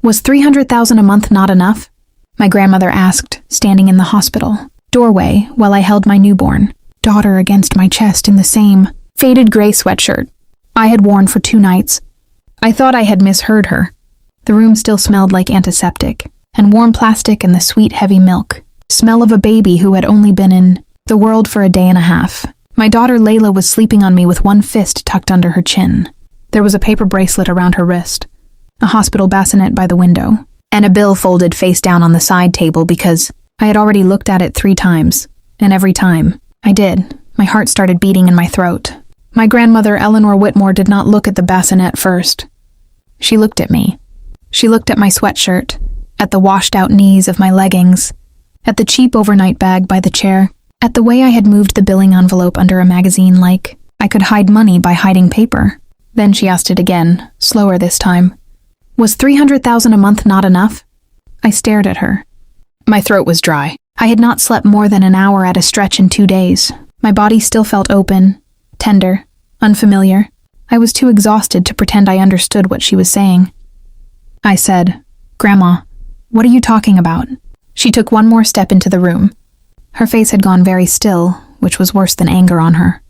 Was $300,000 a month not enough? My grandmother asked, standing in the hospital doorway while I held my newborn daughter against my chest in the same faded gray sweatshirt I had worn for 2 nights. I thought I had misheard her. The room still smelled like antiseptic, and warm plastic and the sweet, heavy milk. Smell of a baby who had only been in the world for a day and a half. My daughter Layla was sleeping on me with one fist tucked under her chin. There was a paper bracelet around her wrist, a hospital bassinet by the window, and a bill folded face down on the side table because I had already looked at it 3 times, and every time I did, my heart started beating in my throat. My grandmother, Eleanor Whitmore, did not look at the bassinet first. She looked at me. She looked at my sweatshirt, at the washed-out knees of my leggings, at the cheap overnight bag by the chair, at the way I had moved the billing envelope under a magazine like I could hide money by hiding paper. Then she asked it again, slower this time. Was $300,000 a month not enough? I stared at her. My throat was dry. I had not slept more than an hour at a stretch in 2 days. My body still felt open, tender, unfamiliar. I was too exhausted to pretend I understood what she was saying. I said, "Grandma, what are you talking about?" She took one more step into the room. Her face had gone very still, which was worse than anger on her.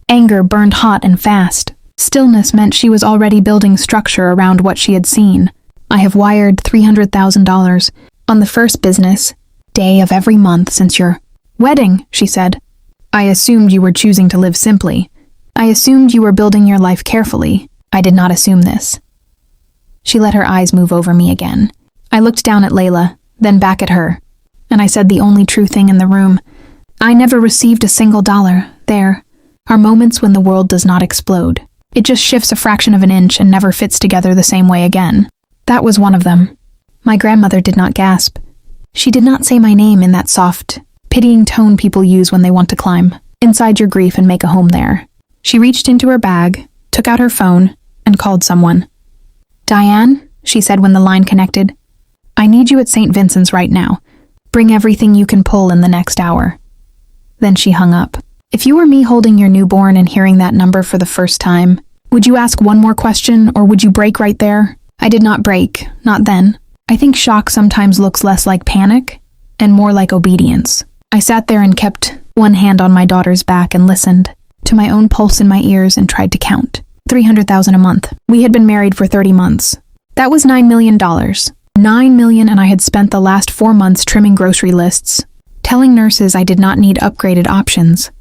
Anger burned hot and fast. Stillness meant she was already building structure around what she had seen. I have wired $300,000 on the first business day of every month since your wedding, she said. I assumed you were choosing to live simply. I assumed you were building your life carefully. I did not assume this. She let her eyes move over me again. I looked down at Layla, then back at her, and I said the only true thing in the room. I never received a single dollar. There are moments when the world does not explode. It just shifts a fraction of an inch and never fits together the same way again. That was one of them. My grandmother did not gasp. She did not say my name in that soft, pitying tone people use when they want to climb inside your grief and make a home there. She reached into her bag, took out her phone, and called someone. "Diane," she said when the line connected, "I need you at St. Vincent's right now. Bring everything you can pull in the next hour." Then she hung up. If you were me holding your newborn and hearing that number for the first time, would you ask one more question or would you break right there? I did not break, not then. I think shock sometimes looks less like panic and more like obedience. I sat there and kept one hand on my daughter's back and listened to my own pulse in my ears and tried to count. $300,000 a month. We had been married for 30 months. That was $9 million. $9 million, and I had spent the last 4 months trimming grocery lists, telling nurses I did not need upgraded options,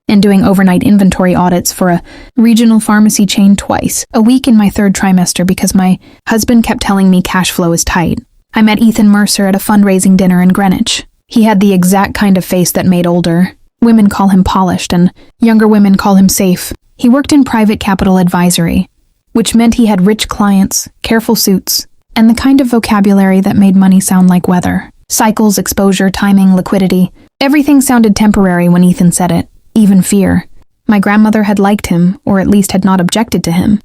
and doing overnight inventory audits for a regional pharmacy chain twice a week in my 3rd trimester because my husband kept telling me cash flow is tight. I met Ethan Mercer at a fundraising dinner in Greenwich. He had the exact kind of face that made older women call him polished and younger women call him safe. He worked in private capital advisory, which meant he had rich clients, careful suits, and the kind of vocabulary that made money sound like weather. Cycles, exposure, timing, liquidity. Everything sounded temporary when Ethan said it, even fear. My grandmother had liked him, or at least had not objected to him.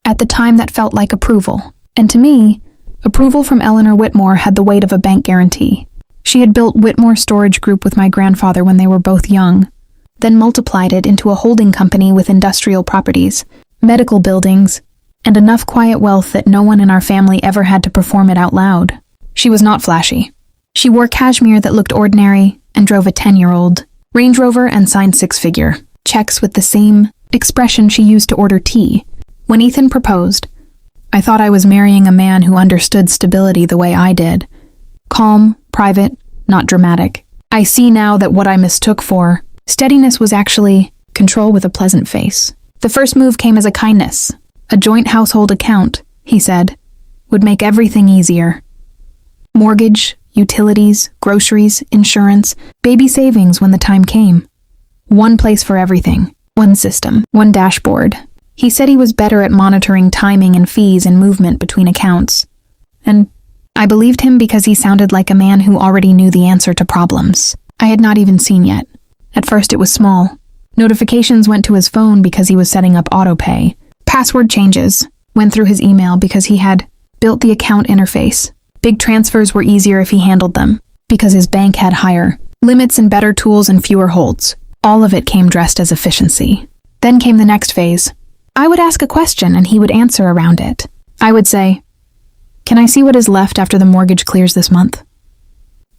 At the time, that felt like approval. And to me, approval from Eleanor Whitmore had the weight of a bank guarantee. She had built Whitmore Storage Group with my grandfather when they were both young, then multiplied it into a holding company with industrial properties, medical buildings, and enough quiet wealth that no one in our family ever had to perform it out loud. She was not flashy. She wore cashmere that looked ordinary and drove a 10-year-old Range Rover and signed 6-figure checks with the same expression she used to order tea. When Ethan proposed, I thought I was marrying a man who understood stability the way I did. Calm, private, not dramatic. I see now that what I mistook for steadiness was actually control with a pleasant face. The first move came as a kindness. A joint household account, he said, would make everything easier. Mortgage, utilities, groceries, insurance, baby savings when the time came. One place for everything, one system, one dashboard. He said he was better at monitoring timing and fees and movement between accounts. And I believed him because he sounded like a man who already knew the answer to problems I had not even seen yet. At first it was small. Notifications went to his phone because he was setting up autopay. Password changes went through his email because he had built the account interface. Big transfers were easier if he handled them, because his bank had higher limits and better tools and fewer holds. All of it came dressed as efficiency. Then came the next phase. I would ask a question and he would answer around it. I would say, "Can I see what is left after the mortgage clears this month?"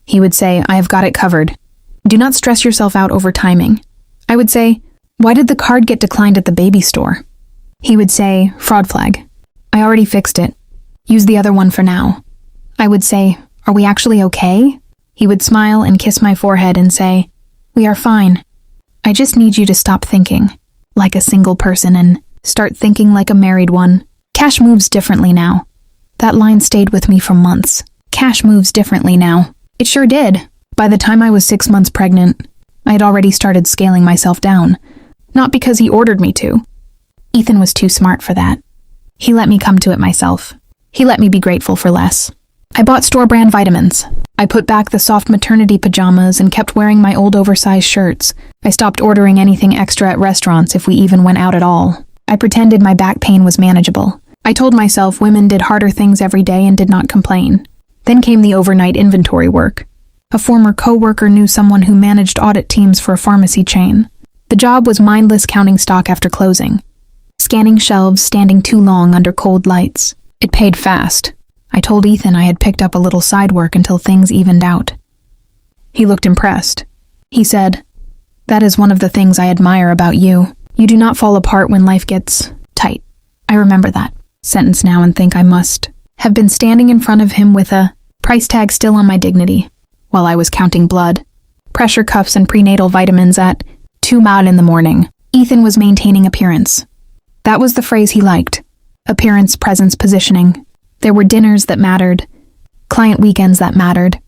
He would say, "I have got it covered. Do not stress yourself out over timing." I would say, "Why did the card get declined at the baby store?" He would say, "Fraud flag. I already fixed it. Use the other one for now." I would say, "Are we actually okay?" He would smile and kiss my forehead and say, "We are fine. I just need you to stop thinking like a single person and start thinking like a married one. Cash moves differently now." That line stayed with me for months. Cash moves differently now. It sure did. By the time I was 6 months pregnant, I had already started scaling myself down. Not because he ordered me to. Ethan was too smart for that. He let me come to it myself. He let me be grateful for less. I bought store-brand vitamins. I put back the soft maternity pajamas and kept wearing my old oversized shirts. I stopped ordering anything extra at restaurants if we even went out at all. I pretended my back pain was manageable. I told myself women did harder things every day and did not complain. Then came the overnight inventory work. A former co-worker knew someone who managed audit teams for a pharmacy chain. The job was mindless counting stock after closing, scanning shelves standing too long under cold lights. It paid fast. I told Ethan I had picked up a little side work until things evened out. He looked impressed. He said, "That is one of the things I admire about you. You do not fall apart when life gets tight." I remember that sentence now and think I must have been standing in front of him with a price tag still on my dignity while I was counting blood, pressure cuffs and prenatal vitamins at 2 in the morning. Ethan was maintaining appearance. That was the phrase he liked. Appearance, presence, positioning. There were dinners that mattered, client weekends that mattered,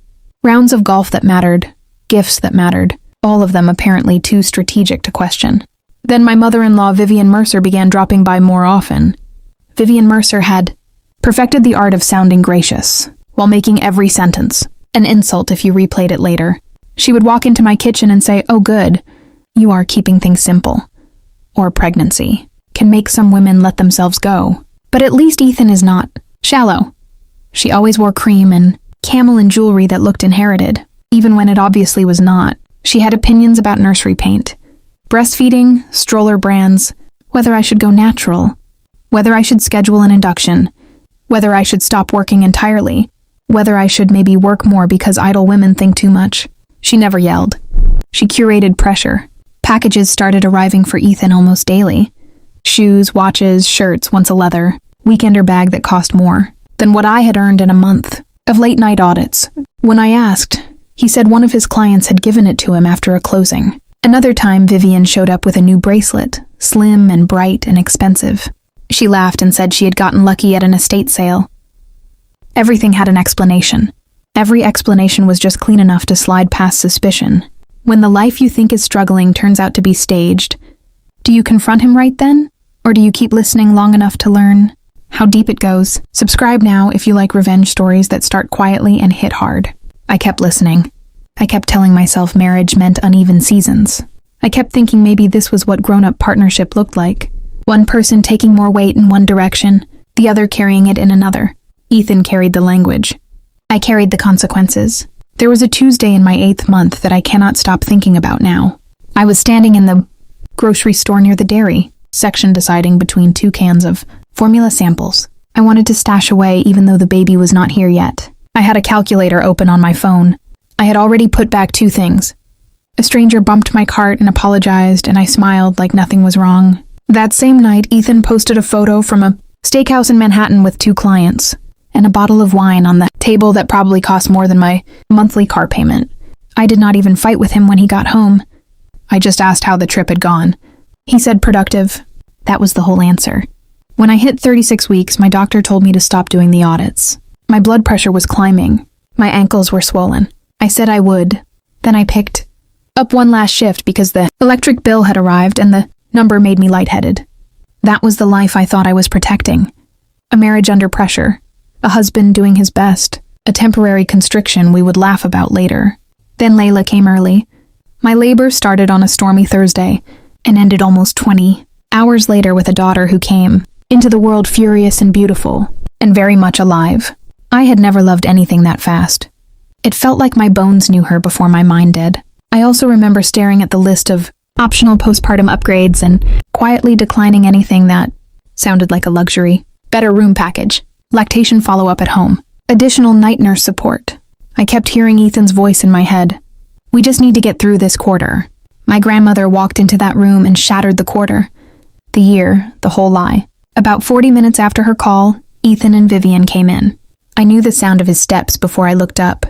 rounds of golf that mattered, gifts that mattered, all of them apparently too strategic to question. Then my mother-in-law, Vivian Mercer, began dropping by more often. Vivian Mercer had perfected the art of sounding gracious, while making every sentence an insult if you replayed it later. She would walk into my kitchen and say, "Oh good, you are keeping things simple." Or pregnancy can make some women let themselves go. But at least Ethan is not shallow. She always wore cream and camel and jewelry that looked inherited, even when it obviously was not. She had opinions about nursery paint, breastfeeding, stroller brands, whether I should go natural, whether I should schedule an induction, whether I should stop working entirely, whether I should maybe work more because idle women think too much. She never yelled. She curated pressure. Packages started arriving for Ethan almost daily. Shoes, watches, shirts, once a leather, weekender bag that cost more than what I had earned in a month of late-night audits. When I asked, he said one of his clients had given it to him after a closing. Another time, Vivian showed up with a new bracelet, slim and bright and expensive. She laughed and said she had gotten lucky at an estate sale. Everything had an explanation. Every explanation was just clean enough to slide past suspicion. When the life you think is struggling turns out to be staged, do you confront him right then? Or do you keep listening long enough to learn how deep it goes? Subscribe now if you like revenge stories that start quietly and hit hard. I kept listening. I kept telling myself marriage meant uneven seasons. I kept thinking maybe this was what grown-up partnership looked like. One person taking more weight in one direction, the other carrying it in another. Ethan carried the language. I carried the consequences. There was a Tuesday in my 8th month that I cannot stop thinking about now. I was standing in the grocery store near the dairy section deciding between 2 cans of formula samples. I wanted to stash away even though the baby was not here yet. I had a calculator open on my phone. I had already put back 2 things. A stranger bumped my cart and apologized, and I smiled like nothing was wrong. That same night, Ethan posted a photo from a steakhouse in Manhattan with 2 clients and a bottle of wine on the table that probably cost more than my monthly car payment. I did not even fight with him when he got home. I just asked how the trip had gone. He said productive. That was the whole answer. When I hit 36 weeks, my doctor told me to stop doing the audits. My blood pressure was climbing. My ankles were swollen. I said I would. Then I picked up one last shift because the electric bill had arrived and the number made me lightheaded. That was the life I thought I was protecting. A marriage under pressure. A husband doing his best. A temporary constriction we would laugh about later. Then Layla came early. My labor started on a stormy Thursday and ended almost 20 hours later with a daughter who came into the world furious and beautiful and very much alive. I had never loved anything that fast. It felt like my bones knew her before my mind did. I also remember staring at the list of optional postpartum upgrades and quietly declining anything that sounded like a luxury. Better room package. lactation follow-up at home, additional night nurse support. I kept hearing Ethan's voice in my head. We just need to get through this quarter. My grandmother walked into that room and shattered the quarter. The year, the whole lie. About 40 minutes after her call, Ethan and Vivian came in. I knew the sound of his steps before I looked up.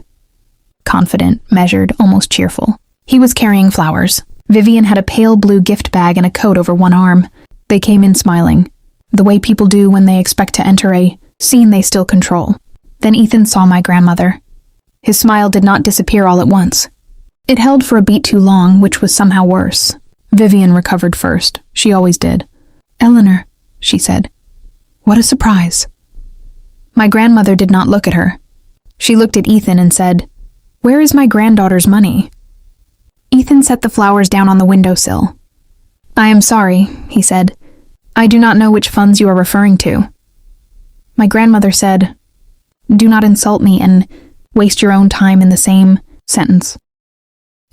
Confident, measured, almost cheerful. He was carrying flowers. Vivian had a pale blue gift bag and a coat over one arm. They came in smiling, the way people do when they expect to enter a scene they still control. Then Ethan saw my grandmother. His smile did not disappear all at once. It held for a beat too long, which was somehow worse. Vivian recovered first. She always did. "Eleanor," she said. "What a surprise." My grandmother did not look at her. She looked at Ethan and said, "Where is my granddaughter's money?" Ethan set the flowers down on the windowsill. "I am sorry," he said. "I do not know which funds you are referring to." My grandmother said, "Do not insult me and waste your own time in the same sentence."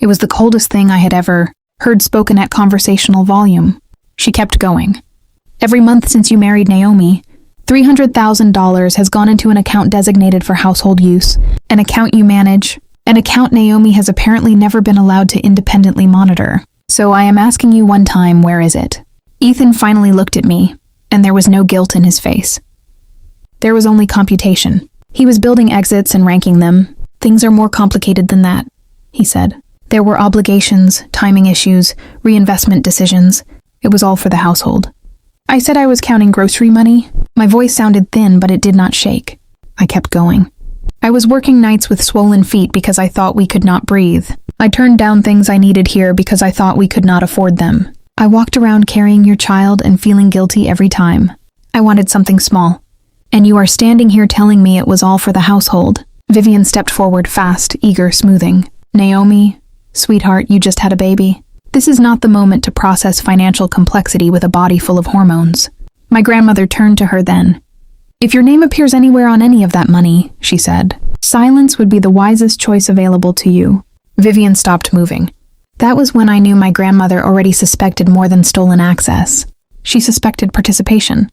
It was the coldest thing I had ever heard spoken at conversational volume. She kept going. "Every month since you married Naomi, $300,000 has gone into an account designated for household use, an account you manage, an account Naomi has apparently never been allowed to independently monitor. So I am asking you one time, where is it?" Ethan finally looked at me, and there was no guilt in his face. There was only computation. He was building exits and ranking them. "Things are more complicated than that," he said. "There were obligations, timing issues, reinvestment decisions. It was all for the household." I said I was counting grocery money. My voice sounded thin, but it did not shake. I kept going. "I was working nights with swollen feet because I thought we could not breathe. I turned down things I needed here because I thought we could not afford them. I walked around carrying your child and feeling guilty every time. I wanted something small. And you are standing here telling me it was all for the household." Vivian stepped forward fast, eager, smoothing. "Naomi, sweetheart, you just had a baby. This is not the moment to process financial complexity with a body full of hormones." My grandmother turned to her then. "If your name appears anywhere on any of that money," she said, "silence would be the wisest choice available to you." Vivian stopped moving. That was when I knew my grandmother already suspected more than stolen access. She suspected participation.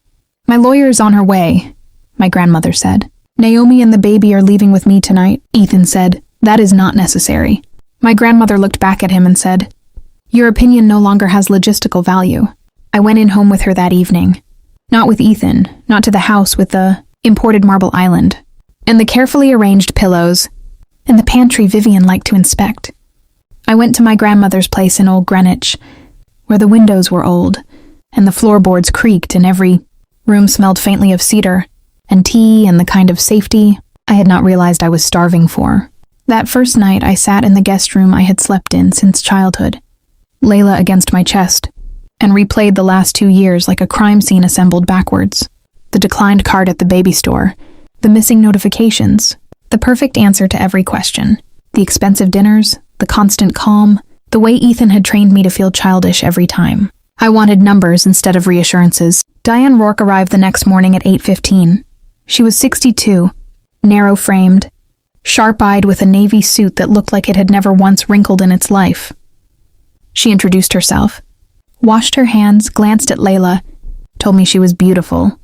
"My lawyer is on her way," my grandmother said. "Naomi and the baby are leaving with me tonight," Ethan said. "That is not necessary." My grandmother looked back at him and said, "Your opinion no longer has logistical value." I went in home with her that evening. Not with Ethan, not to the house with the imported marble island, and the carefully arranged pillows, and the pantry Vivian liked to inspect. I went to my grandmother's place in Old Greenwich, where the windows were old, and the floorboards creaked, and every room smelled faintly of cedar, and tea, and the kind of safety I had not realized I was starving for. That first night I sat in the guest room I had slept in since childhood, Layla against my chest, and replayed the last 2 years like a crime scene assembled backwards. The declined card at the baby store, the missing notifications, the perfect answer to every question, the expensive dinners, the constant calm, the way Ethan had trained me to feel childish every time. I wanted numbers instead of reassurances. Diane Rourke arrived the next morning at 8:15. She was 62, narrow-framed, sharp-eyed with a navy suit that looked like it had never once wrinkled in its life. She introduced herself, washed her hands, glanced at Layla, told me she was beautiful,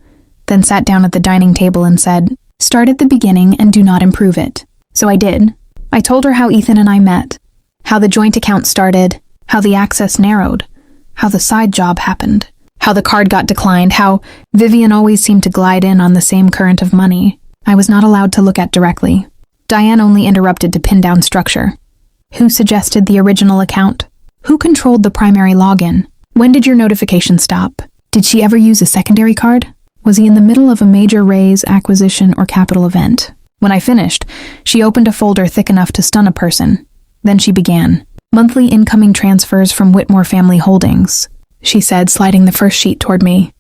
then sat down at the dining table and said, "Start at the beginning and do not improve it." So I did. I told her how Ethan and I met, how the joint account started, how the access narrowed, how the side job happened, how the card got declined, how Vivian always seemed to glide in on the same current of money I was not allowed to look at directly. Diane only interrupted to pin down structure. Who suggested the original account? Who controlled the primary login? When did your notification stop? Did she ever use a secondary card? Was he in the middle of a major raise, acquisition, or capital event? When I finished, she opened a folder thick enough to stun a person. Then she began. "Monthly incoming transfers from Whitmore Family Holdings," she said, sliding the first sheet toward me.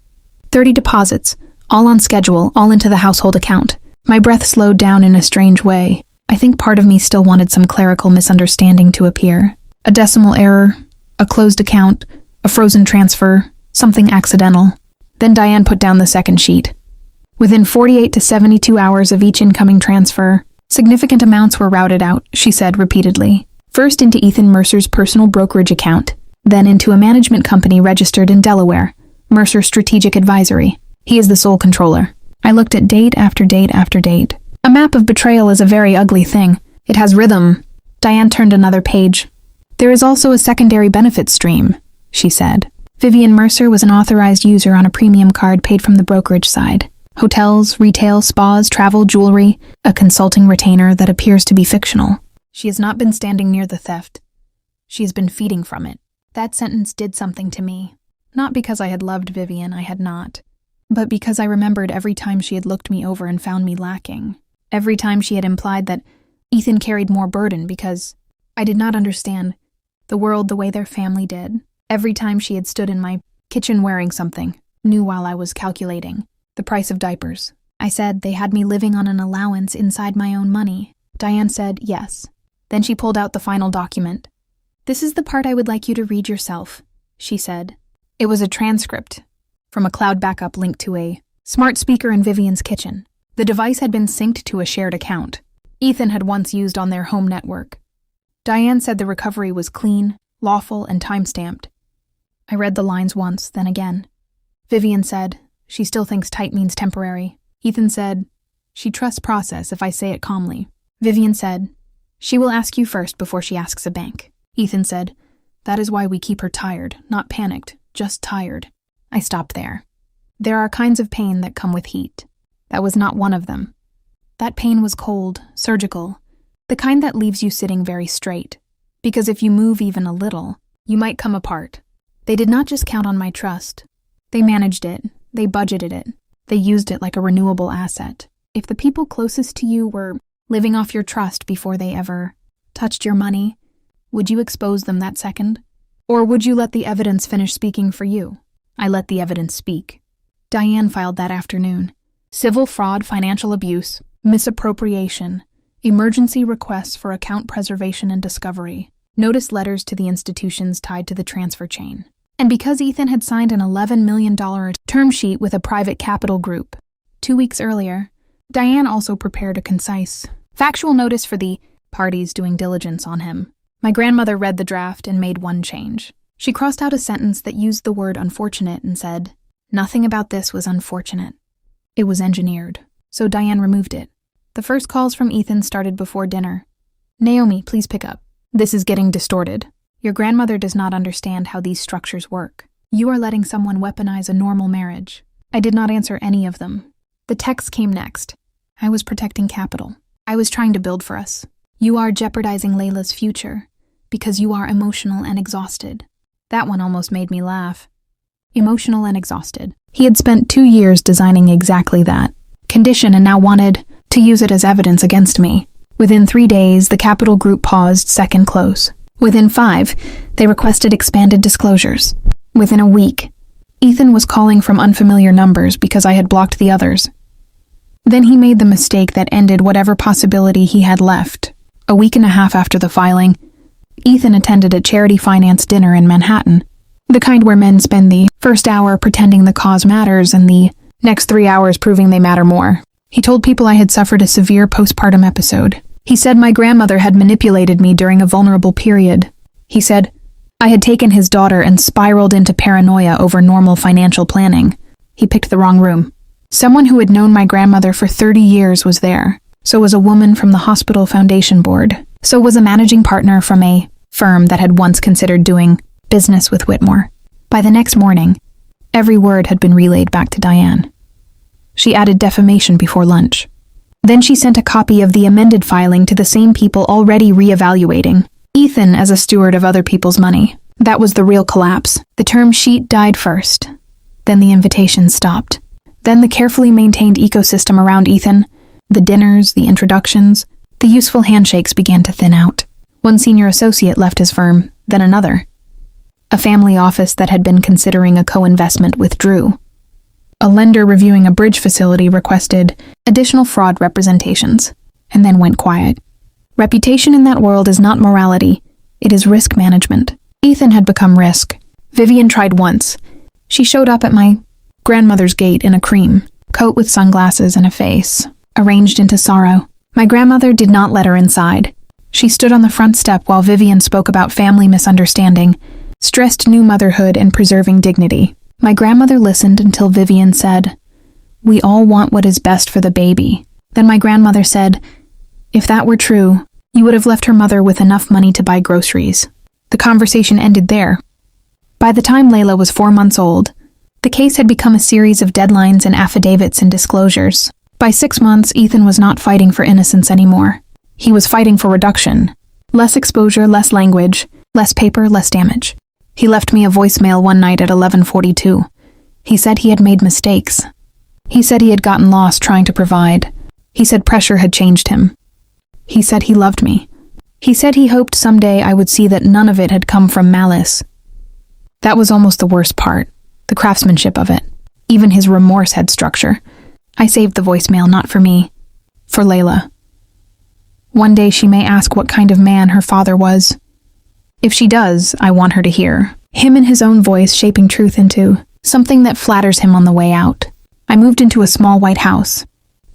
30 deposits, all on schedule, all into the household account. My breath slowed down in a strange way. I think part of me still wanted some clerical misunderstanding to appear. A decimal error, a closed account, a frozen transfer, something accidental. Then Diane put down the second sheet. Within 48 to 72 hours of each incoming transfer, significant amounts were routed out, she said repeatedly. First into Ethan Mercer's personal brokerage account, then into a management company registered in Delaware, Mercer Strategic Advisory. He is the sole controller. I looked at date after date after date. A map of betrayal is a very ugly thing. It has rhythm. Diane turned another page. There is also a secondary benefit stream, she said. Vivian Mercer was an authorized user on a premium card paid from the brokerage side. Hotels, retail, spas, travel, jewelry, a consulting retainer that appears to be fictional. She has not been standing near the theft. She has been feeding from it. That sentence did something to me. Not because I had loved Vivian, I had not. But because I remembered every time she had looked me over and found me lacking. Every time she had implied that Ethan carried more burden because I did not understand the world the way their family did. Every time she had stood in my kitchen wearing something, new while I was calculating the price of diapers. I said they had me living on an allowance inside my own money. Diane said yes. Then she pulled out the final document. This is the part I would like you to read yourself, she said. It was a transcript from a cloud backup linked to a smart speaker in Vivian's kitchen. The device had been synced to a shared account Ethan had once used on their home network. Diane said the recovery was clean, lawful, and time-stamped. I read the lines once, then again. Vivian said, she still thinks tight means temporary. Ethan said, she trusts process if I say it calmly. Vivian said, she will ask you first before she asks a bank. Ethan said, that is why we keep her tired, not panicked, just tired. I stopped there. There are kinds of pain that come with heat. That was not one of them. That pain was cold, surgical, the kind that leaves you sitting very straight. Because if you move even a little, you might come apart. They did not just count on my trust. They managed it. They budgeted it. They used it like a renewable asset. If the people closest to you were living off your trust before they ever touched your money, would you expose them that second? Or would you let the evidence finish speaking for you? I let the evidence speak. Diane filed that afternoon. Civil fraud, financial abuse, misappropriation, emergency requests for account preservation and discovery, notice letters to the institutions tied to the transfer chain. And because Ethan had signed an $11 million term sheet with a private capital group 2 weeks earlier, Diane also prepared a concise, factual notice for the parties doing diligence on him. My grandmother read the draft and made one change. She crossed out a sentence that used the word unfortunate and said, nothing about this was unfortunate. It was engineered. So Diane removed it. The first calls from Ethan started before dinner. Naomi, please pick up. This is getting distorted. Your grandmother does not understand how these structures work. You are letting someone weaponize a normal marriage. I did not answer any of them. The text came next. I was protecting capital. I was trying to build for us. You are jeopardizing Layla's future because you are emotional and exhausted. That one almost made me laugh. Emotional and exhausted. He had spent 2 years designing exactly that condition and now wanted to use it as evidence against me. Within 3 days, the capital group paused second close. Within 5, they requested expanded disclosures. Within a week, Ethan was calling from unfamiliar numbers because I had blocked the others. Then he made the mistake that ended whatever possibility he had left. A week and a half after the filing, Ethan attended a charity finance dinner in Manhattan, the kind where men spend the first hour pretending the cause matters and the next 3 hours proving they matter more. He told people I had suffered a severe postpartum episode. He said my grandmother had manipulated me during a vulnerable period. He said I had taken his daughter and spiraled into paranoia over normal financial planning. He picked the wrong room. Someone who had known my grandmother for 30 years was there. So was a woman from the hospital foundation board. So was a managing partner from a firm that had once considered doing business with Whitmore. By the next morning, every word had been relayed back to Diane. She added defamation before lunch. Then she sent a copy of the amended filing to the same people already re-evaluating Ethan as a steward of other people's money. That was the real collapse. The term sheet died first. Then the invitation stopped. Then the carefully maintained ecosystem around Ethan, the dinners, the introductions, the useful handshakes began to thin out. One senior associate left his firm, then another. A family office that had been considering a co-investment withdrew. A lender reviewing a bridge facility requested additional fraud representations, and then went quiet. Reputation in that world is not morality, it is risk management. Ethan had become risk. Vivian tried once. She showed up at my grandmother's gate in a cream coat with sunglasses and a face arranged into sorrow. My grandmother did not let her inside. She stood on the front step while Vivian spoke about family misunderstanding, stressed new motherhood and preserving dignity. My grandmother listened until Vivian said, We all want what is best for the baby. Then my grandmother said, if that were true, you would have left her mother with enough money to buy groceries. The conversation ended there. By the time Layla was 4 months old, the case had become a series of deadlines and affidavits and disclosures. By 6 months, Ethan was not fighting for innocence anymore. He was fighting for reduction. Less exposure, less language, less paper, less damage. He left me a voicemail one night at 11:42. He said he had made mistakes. He said he had gotten lost trying to provide. He said pressure had changed him. He said he loved me. He said he hoped someday I would see that none of it had come from malice. That was almost the worst part, the craftsmanship of it. Even his remorse had structure. I saved the voicemail not for me, for Layla. One day she may ask what kind of man her father was. If she does, I want her to hear him in his own voice shaping truth into something that flatters him on the way out. I moved into a small white house,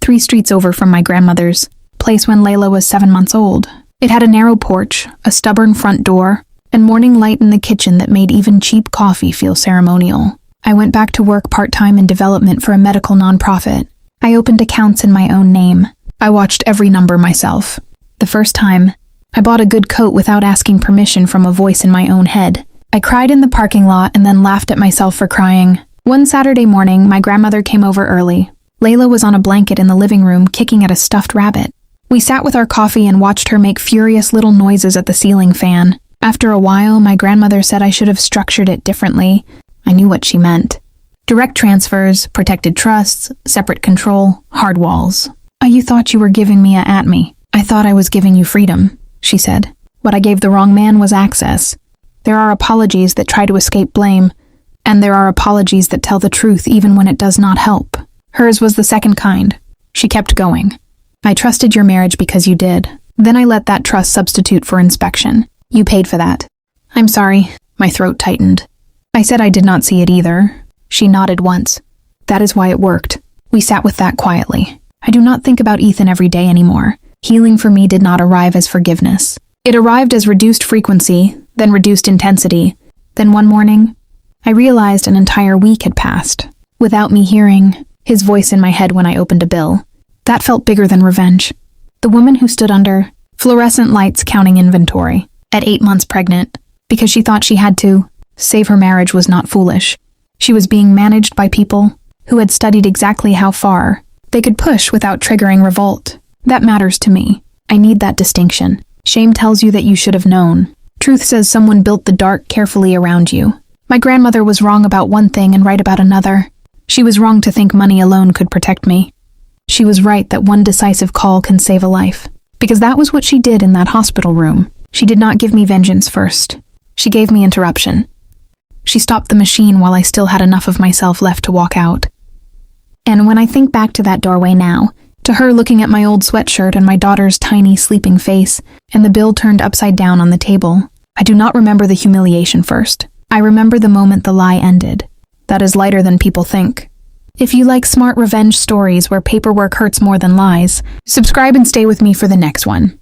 3 streets over from my grandmother's, place when Layla was 7 months old. It had a narrow porch, a stubborn front door, and morning light in the kitchen that made even cheap coffee feel ceremonial. I went back to work part-time in development for a medical nonprofit. I opened accounts in my own name. I watched every number myself. The first time, I bought a good coat without asking permission from a voice in my own head. I cried in the parking lot and then laughed at myself for crying. One Saturday morning, my grandmother came over early. Layla was on a blanket in the living room kicking at a stuffed rabbit. We sat with our coffee and watched her make furious little noises at the ceiling fan. After a while, my grandmother said I should have structured it differently. I knew what she meant. Direct transfers, protected trusts, separate control, hard walls. You thought you were giving me at me. I thought I was giving you freedom, she said. What I gave the wrong man was access. There are apologies that try to escape blame, and there are apologies that tell the truth even when it does not help. Hers was the second kind. She kept going. I trusted your marriage because you did. Then I let that trust substitute for inspection. You paid for that. I'm sorry. My throat tightened. I said I did not see it either. She nodded once. That is why it worked. We sat with that quietly. I do not think about Ethan every day anymore. Healing for me did not arrive as forgiveness. It arrived as reduced frequency, then reduced intensity. Then one morning, I realized an entire week had passed, without me hearing his voice in my head when I opened a bill. That felt bigger than revenge. The woman who stood under fluorescent lights counting inventory, at 8 months pregnant, because she thought she had to save her marriage was not foolish. She was being managed by people who had studied exactly how far they could push without triggering revolt. That matters to me. I need that distinction. Shame tells you that you should have known. Truth says someone built the dark carefully around you. My grandmother was wrong about one thing and right about another. She was wrong to think money alone could protect me. She was right that one decisive call can save a life. Because that was what she did in that hospital room. She did not give me vengeance first. She gave me interruption. She stopped the machine while I still had enough of myself left to walk out. And when I think back to that doorway now, to her looking at my old sweatshirt and my daughter's tiny sleeping face, and the bill turned upside down on the table, I do not remember the humiliation first. I remember the moment the lie ended. That is lighter than people think. If you like smart revenge stories where paperwork hurts more than lies, subscribe and stay with me for the next one.